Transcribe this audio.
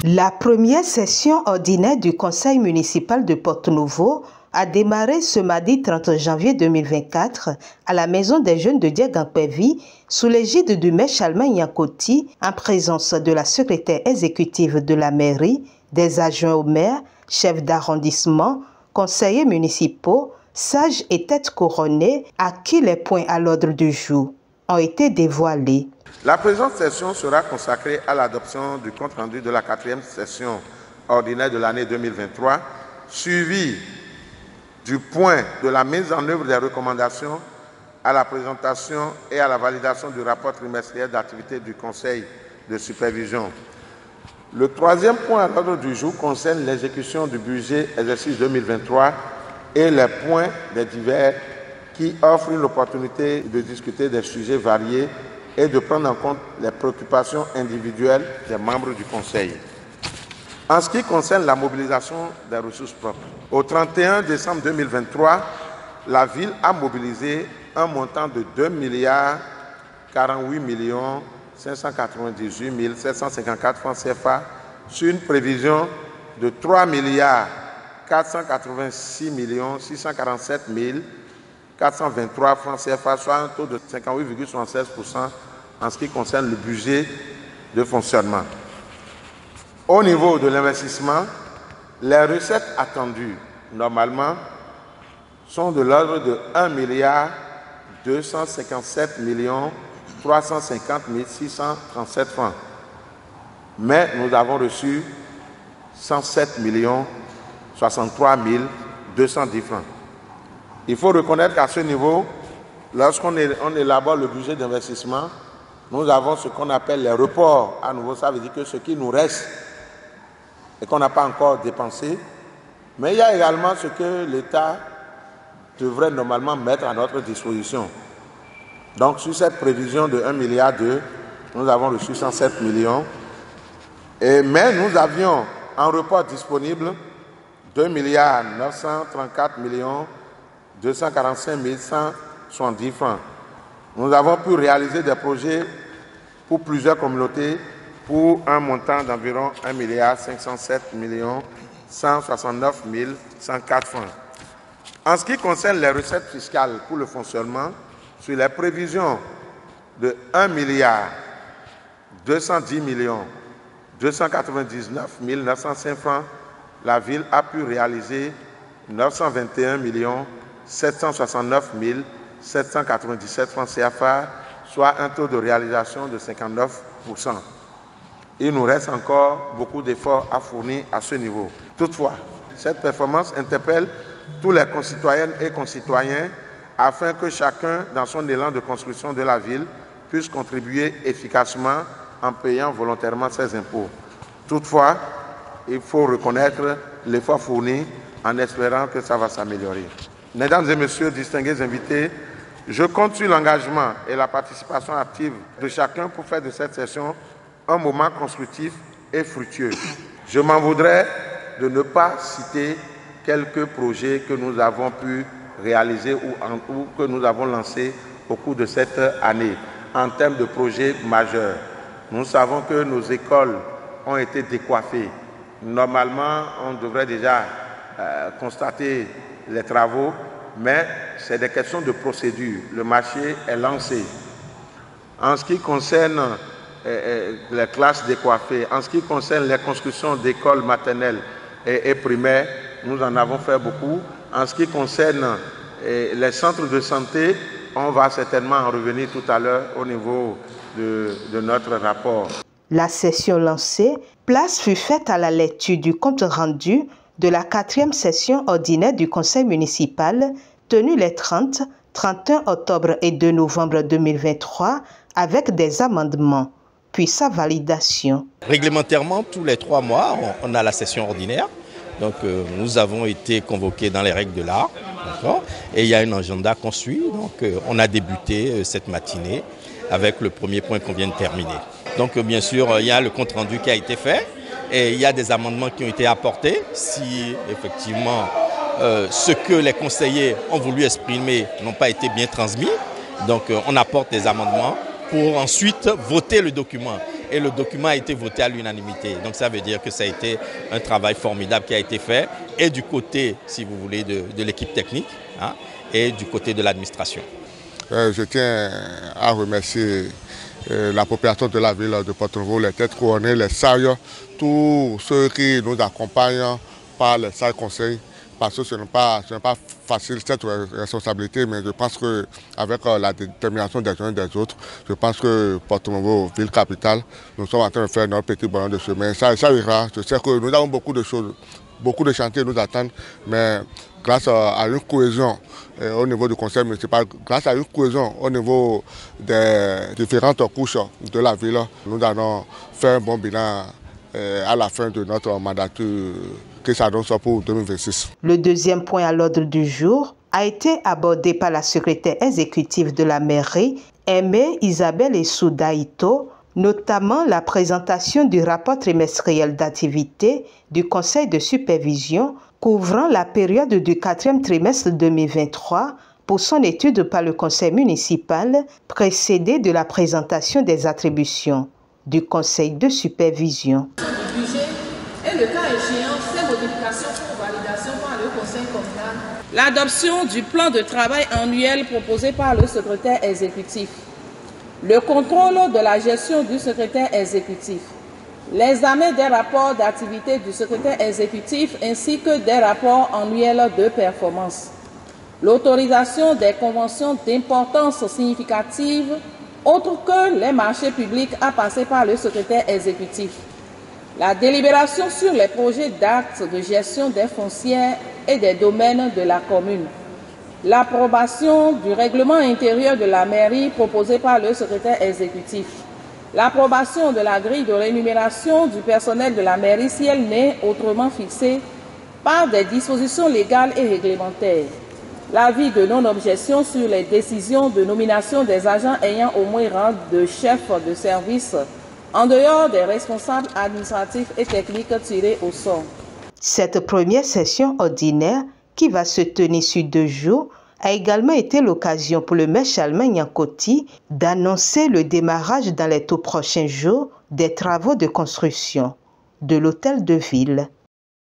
La première session ordinaire du Conseil municipal de Porto-Novo a démarré ce mardi 30 janvier 2024 à la Maison des Jeunes de Diagampevi sous l'égide du maire Chalmin Yankoti en présence de la secrétaire exécutive de la mairie, des adjoints au maire, chefs d'arrondissement, conseillers municipaux, sages et têtes couronnées à qui les points à l'ordre du jour ont été dévoilés. La présente session sera consacrée à l'adoption du compte-rendu de la 4e session ordinaire de l'année 2023, suivie du point de la mise en œuvre des recommandations à la présentation et à la validation du rapport trimestriel d'activité du Conseil de supervision. Le 3e point à l'ordre du jour concerne l'exécution du budget exercice 2023 et les points des divers qui offrent une opportunité de discuter des sujets variés et de prendre en compte les préoccupations individuelles des membres du Conseil. En ce qui concerne la mobilisation des ressources propres, au 31 décembre 2023, la ville a mobilisé un montant de 2 48 598 754 francs CFA sur une prévision de 3 486 647 423 francs CFA, soit un taux de 58,76% en ce qui concerne le budget de fonctionnement. Au niveau de l'investissement, les recettes attendues, normalement, sont de l'ordre de 1 257 350 637 francs. Mais nous avons reçu 107 63 210 francs. Il faut reconnaître qu'à ce niveau, lorsqu'on élabore le budget d'investissement, nous avons ce qu'on appelle les reports. À nouveau, ça veut dire que ce qui nous reste et qu'on n'a pas encore dépensé, mais il y a également ce que l'État devrait normalement mettre à notre disposition. Donc, sur cette prévision de 1,2 milliard, nous avons reçu 107 millions. Mais nous avions en report disponible 2 934 245 170 francs. Nous avons pu réaliser des projets pour plusieurs communautés pour un montant d'environ 1 507 169 104 francs. En ce qui concerne les recettes fiscales pour le fonctionnement, sur les prévisions de 1 210 299 905 francs, la ville a pu réaliser 921 769 797 francs CFA, soit un taux de réalisation de 59%. Il nous reste encore beaucoup d'efforts à fournir à ce niveau. Toutefois, cette performance interpelle tous les concitoyennes et concitoyens afin que chacun, dans son élan de construction de la ville, puisse contribuer efficacement en payant volontairement ses impôts. Toutefois, il faut reconnaître l'effort fourni en espérant que ça va s'améliorer. Mesdames et messieurs, distingués invités, je compte sur l'engagement et la participation active de chacun pour faire de cette session un moment constructif et fructueux. Je m'en voudrais de ne pas citer quelques projets que nous avons pu réaliser ou que nous avons lancés au cours de cette année en termes de projets majeurs. Nous savons que nos écoles ont été décoiffées. Normalement, on devrait déjà constater les travaux, mais c'est des questions de procédure. Le marché est lancé. En ce qui concerne les classes décoiffées, en ce qui concerne les constructions d'écoles maternelles et primaires, nous en avons fait beaucoup. En ce qui concerne les centres de santé, on va certainement en revenir tout à l'heure au niveau de notre rapport. La session lancée, place fut faite à la lecture du compte rendu de la 4e session ordinaire du Conseil municipal tenue les 30, 31 octobre et 2 novembre 2023 avec des amendements, puis sa validation. Réglementairement, tous les 3 mois, on a la session ordinaire. Donc nous avons été convoqués dans les règles de l'art, et il y a un agenda qu'on suit. Donc on a débuté cette matinée avec le premier point qu'on vient de terminer. Donc bien sûr, il y a le compte rendu qui a été fait et il y a des amendements qui ont été apportés. Si effectivement ce que les conseillers ont voulu exprimer n'ont pas été bien transmis, donc on apporte des amendements pour ensuite voter le document. et le document a été voté à l'unanimité. Donc ça veut dire que ça a été un travail formidable qui a été fait, et du côté, si vous voulez, de l'équipe technique, hein, et du côté de l'administration. Je tiens à remercier la population de la ville de Porto-Novo, les têtes couronnées, les sages, tous ceux qui nous accompagnent par les sages conseils, parce que ce n'est pas facile cette responsabilité, mais je pense qu'avec la détermination des uns et des autres, je pense que Porto-Novo, ville capitale, nous sommes en train de faire notre petit bonhomme de chemin. Ça ira. Je sais que nous avons beaucoup de choses, beaucoup de chantiers nous attendent, mais grâce à une cohésion au niveau du conseil municipal, grâce à une cohésion au niveau des différentes couches de la ville, nous allons faire un bon bilan à la fin de notre mandature qui s'annonce pour 2026. Le deuxième point à l'ordre du jour a été abordé par la secrétaire exécutive de la mairie, Aimée Isabelle Essoudaïto, notamment la présentation du rapport trimestriel d'activité du conseil de supervision couvrant la période du 4e trimestre 2023 pour son étude par le conseil municipal, précédée de la présentation des attributions du conseil de supervision. Du budget et le cas échéant, ces modifications pour validation par le conseil communal. L'adoption du plan de travail annuel proposé par le secrétaire exécutif. Le contrôle de la gestion du secrétaire exécutif. L'examen des rapports d'activité du secrétaire exécutif ainsi que des rapports annuels de performance. L'autorisation des conventions d'importance significative autres que les marchés publics à passer par le secrétaire exécutif. La délibération sur les projets d'actes de gestion des foncières et des domaines de la commune. L'approbation du règlement intérieur de la mairie proposé par le secrétaire exécutif. L'approbation de la grille de rémunération du personnel de la mairie si elle n'est autrement fixée par des dispositions légales et réglementaires. L'avis de non-objection sur les décisions de nomination des agents ayant au moins rang de chef de service en dehors des responsables administratifs et techniques tirés au sort. Cette première session ordinaire, qui va se tenir sur 2 jours, a également été l'occasion pour le maire Charlemagne Yankoti d'annoncer le démarrage dans les tout prochains jours des travaux de construction de l'hôtel de ville.